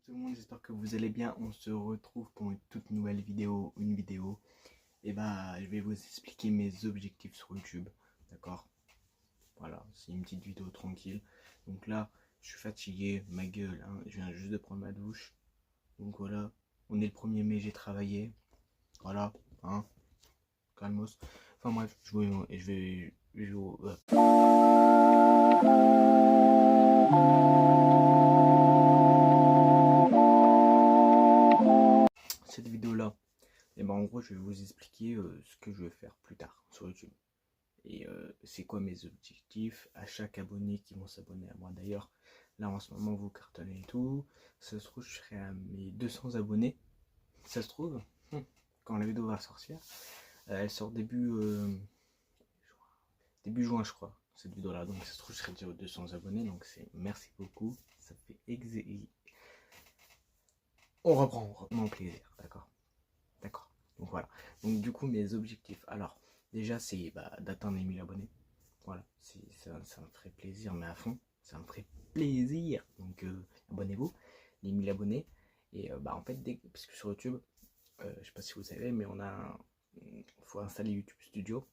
Tout le monde, j'espère que vous allez bien. On se retrouve pour une toute nouvelle vidéo, et je vais vous expliquer mes objectifs sur YouTube, d'accord? Voilà, c'est une petite vidéo tranquille. Donc là, je suis fatigué, ma gueule, hein, je viens juste de prendre ma douche. Donc voilà, on est le 1er mai, j'ai travaillé. Voilà, hein, calmos. Enfin bref, cette vidéo là, en gros je vais vous expliquer ce que je vais faire plus tard sur YouTube. Et c'est quoi mes objectifs à chaque abonné qui vont s'abonner à moi. D'ailleurs, là en ce moment vous cartonnez et tout. Ça se trouve, je serai à mes 200 abonnés. Ça se trouve, quand la vidéo va sortir, elle sort début juin, je crois, cette vidéo là. Donc ça se trouve, je serai déjà aux 200 abonnés. Donc c'est merci beaucoup. Ça fait on reprend mon plaisir, d'accord. D'accord. Donc voilà. Donc du coup, mes objectifs. Alors, déjà, c'est d'atteindre les 1000 abonnés. Voilà, ça me ferait plaisir, mais à fond, ça me ferait plaisir. Donc abonnez-vous, les 1000 abonnés. Et en fait, parce que sur YouTube, je sais pas si vous savez, mais faut installer YouTube Studio.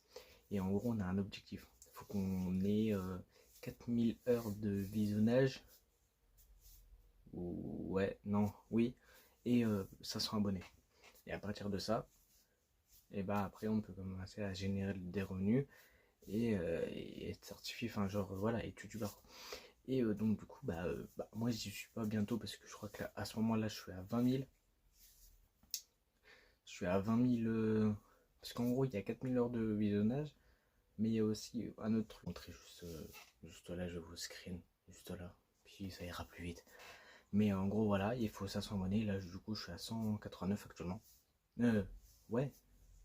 Et en gros, on a un objectif. Il faut qu'on ait 4000 heures de visionnage. Ouais, non, oui. Et 500 abonnés. Et à partir de ça, et après on peut commencer à générer des revenus et être certifié, enfin genre voilà, être youtubeur. Et donc du coup moi j'y suis pas bientôt parce que je crois que là, à ce moment là je suis à 20 000. Je suis à 20 000 parce qu'en gros il y a 4000 heures de visionnage, mais il y a aussi un autre truc. Montrer juste là, je vous screen juste là, puis ça ira plus vite. Mais en gros voilà, il faut 500 abonnés. Là du coup je suis à 189 actuellement. Ouais,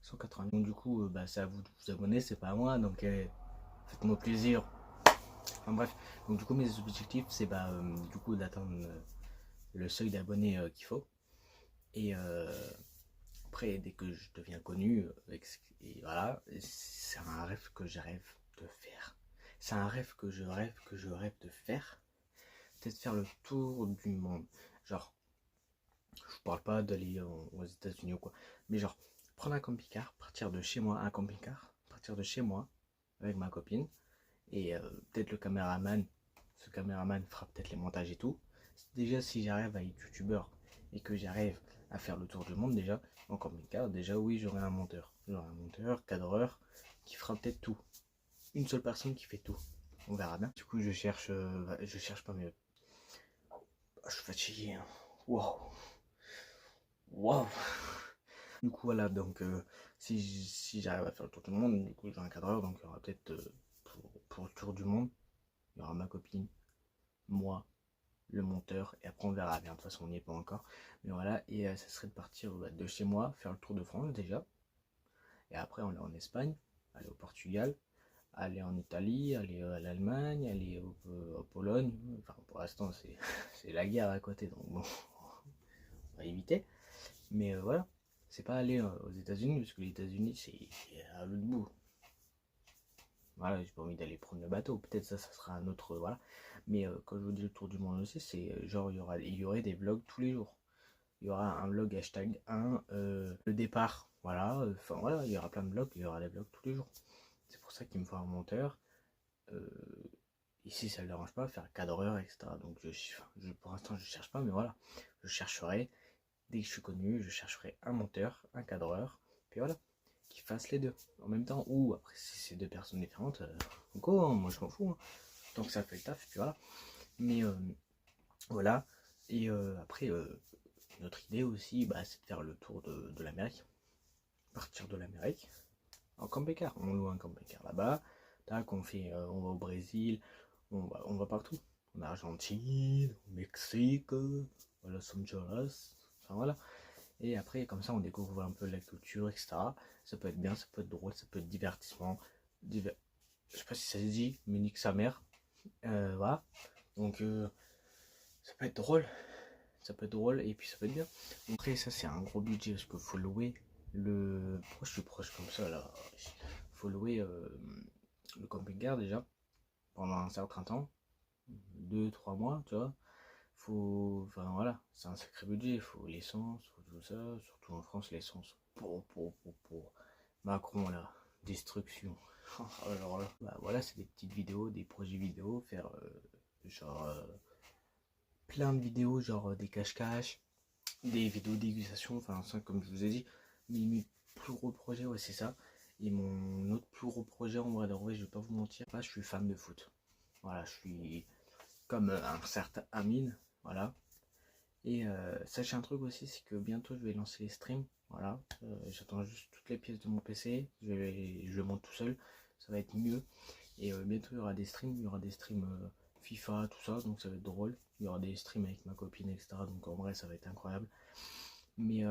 180. Donc du coup, c'est à vous de vous abonner, c'est pas à moi, donc faites-moi plaisir. Enfin bref, donc du coup mes objectifs c'est du coup d'atteindre le seuil d'abonnés qu'il faut. Et après dès que je deviens connu, et voilà, c'est un rêve que je rêve de faire. C'est un rêve que je rêve de faire. Peut-être faire le tour du monde. Genre, je parle pas d'aller aux États-Unis ou quoi, mais genre prendre un camping-car, partir de chez moi, partir de chez moi avec ma copine et peut-être le caméraman. Ce caméraman fera peut-être les montages et tout. Déjà, si j'arrive à être youtubeur et que j'arrive à faire le tour du monde déjà en camping-car, déjà oui, j'aurai un monteur. J'aurai un monteur, cadreur qui fera peut-être tout. Une seule personne qui fait tout. On verra bien. Du coup, je cherche pas mieux. Je suis fatigué. Hein. Waouh. Waouh. Du coup voilà, donc si j'arrive à faire le tour du monde, du coup j'ai un cadreur, donc il y aura peut-être pour le tour du monde, il y aura ma copine, moi, le monteur, et après on verra bien, de toute façon on n'y est pas encore. Mais voilà, et ça serait de partir de chez moi, faire le tour de France déjà, et après on est en Espagne, aller au Portugal, aller en Italie, aller à l'Allemagne, aller au Pologne. Enfin pour l'instant c'est la guerre à côté, donc bon, on va éviter. Mais voilà, c'est pas aller aux États-Unis, parce que les États-Unis c'est à l'autre bout. Voilà, j'ai pas envie d'aller prendre le bateau, peut-être ça sera un autre, voilà. Mais quand je vous dis le tour du monde aussi, c'est genre il y aurait des vlogs tous les jours. Il y aura un vlog hashtag 1, le départ, voilà, enfin voilà, il y aura plein de vlogs, il y aura des vlogs tous les jours. C'est pour ça qu'il me faut un monteur. Ici ça ne dérange pas, faire cadreur, etc. Donc pour l'instant je cherche pas, mais voilà, je chercherai. Dès que je suis connu, je chercherai un monteur, un cadreur, puis voilà, qui fassent les deux en même temps. Ou après, si c'est deux personnes différentes, go, hein, moi je m'en fous. Hein. Tant que ça fait le taf, puis voilà. Mais voilà. Et après, notre idée aussi, c'est de faire le tour de l'Amérique. Partir de l'Amérique en camping-car. On loue un camping-car là-bas. Tac, on va au Brésil, on va partout. En Argentine, au Mexique, à Los Angeles. Enfin voilà. Et après, comme ça, on découvre un peu la culture, etc. Ça peut être bien, ça peut être drôle, ça peut être divertissement. Je sais pas si ça se dit, mais nique sa mère. Voilà. Donc, ça peut être drôle. Ça peut être drôle et puis ça peut être bien. Après, ça, c'est un gros budget parce qu'il faut louer le. Pourquoi je suis proche comme ça là? Faut louer le camping-car déjà pendant un certain temps. 2-3 mois, tu vois. enfin voilà, c'est un sacré budget, il faut l'essence, faut tout ça, surtout en France, l'essence, pour Macron là, destruction. Alors là, bah voilà, c'est des petites vidéos, des projets vidéo, faire genre plein de vidéos, genre des cache-cache, des vidéos dégustation, enfin ça comme je vous ai dit, mais mes plus gros projets, ouais c'est ça. Et mon autre plus gros projet en vrai de vrai, je vais pas vous mentir, là je suis fan de foot. Voilà, je suis comme un certain Amine, voilà. Et sachez un truc aussi, c'est que bientôt je vais lancer les streams, voilà. J'attends juste toutes les pièces de mon PC, je le monte tout seul, ça va être mieux. Et bientôt il y aura des streams, FIFA, tout ça, donc ça va être drôle. Il y aura des streams avec ma copine, etc. Donc en vrai ça va être incroyable. Mais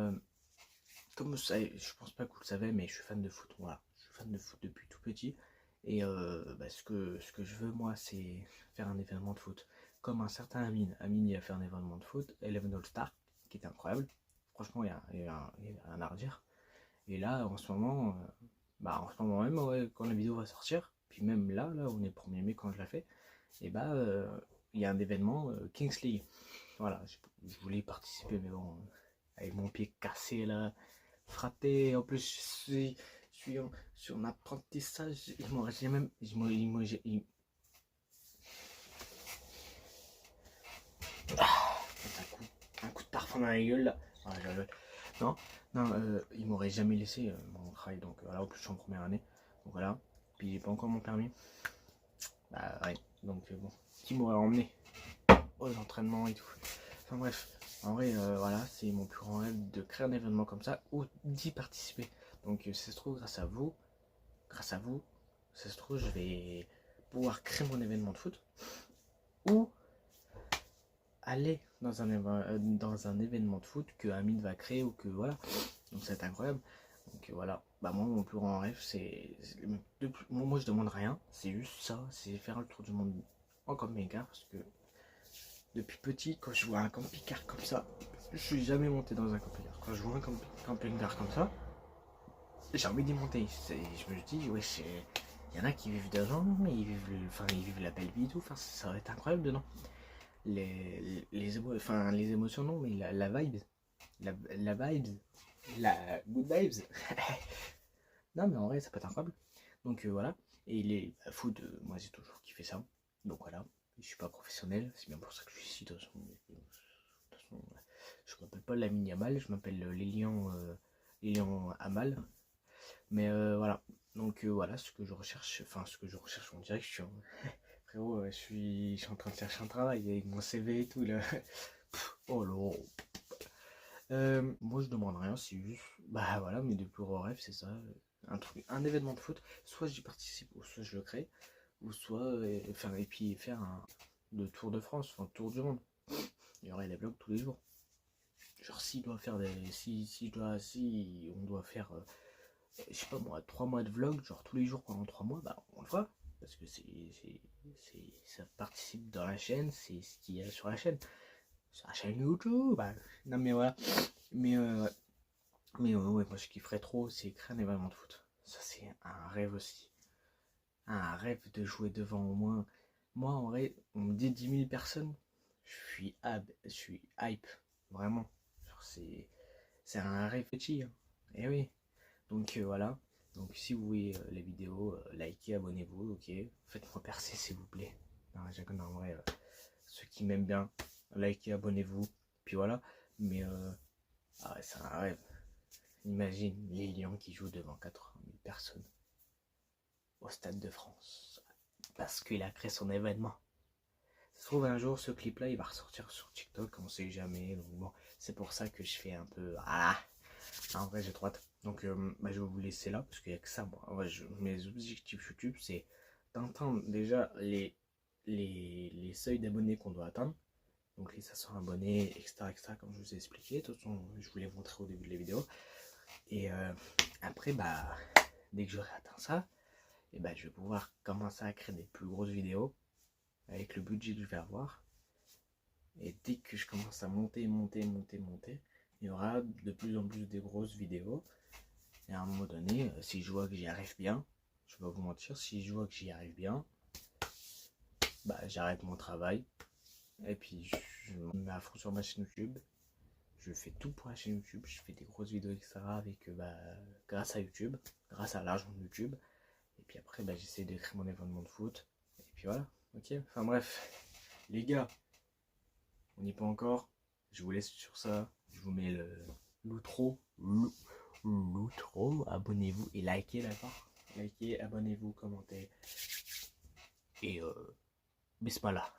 comme vous savez, je pense pas que vous le savez, mais je suis fan de foot, voilà. Je suis fan de foot depuis tout petit. Et bah, ce que je veux moi, c'est faire un événement de foot. Comme un certain Amine. Amine, il a fait un événement de foot, Eleven All Star, qui était incroyable. Franchement, il y a un à redire. Et là, en ce moment, en ce moment même, ouais, quand la vidéo va sortir, puis même là, on est le 1er mai quand je la fais, et bah, il y a un événement Kings League. Voilà, je voulais participer, mais bon, avec mon pied cassé là, frappé, en plus je suis en apprentissage, j'ai même, un coup de parfum dans la gueule là. Non, non, il m'aurait jamais laissé mon travail, donc voilà, en plus je suis en première année, donc voilà, puis j'ai pas encore mon permis, bah ouais, donc bon, qui m'aurait emmené aux entraînements et tout, enfin bref, en vrai, voilà, c'est mon plus grand rêve de créer un événement comme ça, ou d'y participer, donc ça se trouve grâce à vous, ça se trouve je vais pouvoir créer mon événement de foot, ou aller dans un événement de foot que Amine va créer, ou que voilà, donc c'est incroyable. Donc voilà, bah moi mon plus grand rêve moi je demande rien, c'est juste ça, c'est faire le tour du monde en camping-car, parce que depuis petit quand je vois un camping-car comme ça, je suis jamais monté dans un camping-car. Quand je vois un camping-car comme ça, j'ai envie d'y monter. Je me dis ouais, il y en a qui vivent dedans, ils vivent la belle vie et tout, enfin ça va être incroyable dedans. Les émotions non, mais la vibe, la vibe, la good vibes. Non, mais en vrai, ça peut être incroyable. Donc voilà. Et les foot, moi j'ai toujours kiffé ça. Donc voilà. Je suis pas professionnel, c'est bien pour ça que je suis ici. De toute façon, je m'appelle pas Lamine Yamal, je m'appelle Lilian Amal. Mais voilà. Donc voilà ce que je recherche. Enfin, ce que je recherche en direction. Frérot, je suis en train de chercher un travail avec mon CV et tout là. Oh là. Moi je demande rien, c'est juste, bah voilà, mes deux plus gros rêves c'est ça, un événement de foot, soit j'y participe, ou soit je le crée, ou soit, et puis faire le Tour de France, enfin Tour du monde. Il y aurait des vlogs tous les jours. Genre si on doit faire, je sais pas moi, 3 mois de vlog, genre tous les jours pendant 3 mois, bah on le fera. Parce que ça participe dans la chaîne, c'est ce qu'il y a sur la chaîne. Sur la chaîne YouTube, bah, non mais voilà. Ouais. Mais ouais, moi je kifferais trop, c'est créer un événement de foot. Ça c'est un rêve aussi. Un rêve de jouer devant au moins. Moi en vrai, on me dit 10 000 personnes, je suis hype, vraiment. Genre c'est un rêve petit. Hein. Et oui. Donc voilà. Donc si vous voyez les vidéos, likez, abonnez-vous, ok. Faites-moi percer s'il vous plaît. Non, en vrai, ceux qui m'aiment bien, likez, abonnez-vous. Puis voilà. Mais ah ouais, c'est un rêve. Imagine Lilian qui joue devant 80 000 personnes au Stade de France parce qu'il a créé son événement. Ça se trouve un jour ce clip là il va ressortir sur TikTok, on sait jamais. Donc bon, c'est pour ça que je fais un peu en vrai j'ai trop hâte. Donc je vais vous laisser là parce qu'il n'y a que ça moi. Ouais, mes objectifs YouTube c'est d'atteindre déjà les seuils d'abonnés qu'on doit atteindre. Donc les 500 abonnés, etc., comme je vous ai expliqué. De toute façon, je vous l'ai montré au début de la vidéo. Et après, bah, dès que j'aurai atteint ça, et bah, je vais pouvoir commencer à créer des plus grosses vidéos avec le budget que je vais avoir. Et dès que je commence à monter, il y aura de plus en plus de grosses vidéos. Et à un moment donné, si je vois que j'y arrive bien, je vais pas vous mentir, si je vois que j'y arrive bien, bah, j'arrête mon travail Et puis je me mets à fond sur ma chaîne YouTube. Je fais tout pour la chaîne YouTube. Je fais des grosses vidéos, etc. Avec, grâce à YouTube, grâce à l'argent de YouTube. Et puis après, j'essaie de créer mon événement de foot. Et puis voilà, ok. Enfin bref, les gars, on n'y est pas encore. Je vous laisse sur ça. Je vous mets l'outro. L'outro. Abonnez-vous et likez, d'accord? Likez, abonnez-vous, commentez. Et bismillah.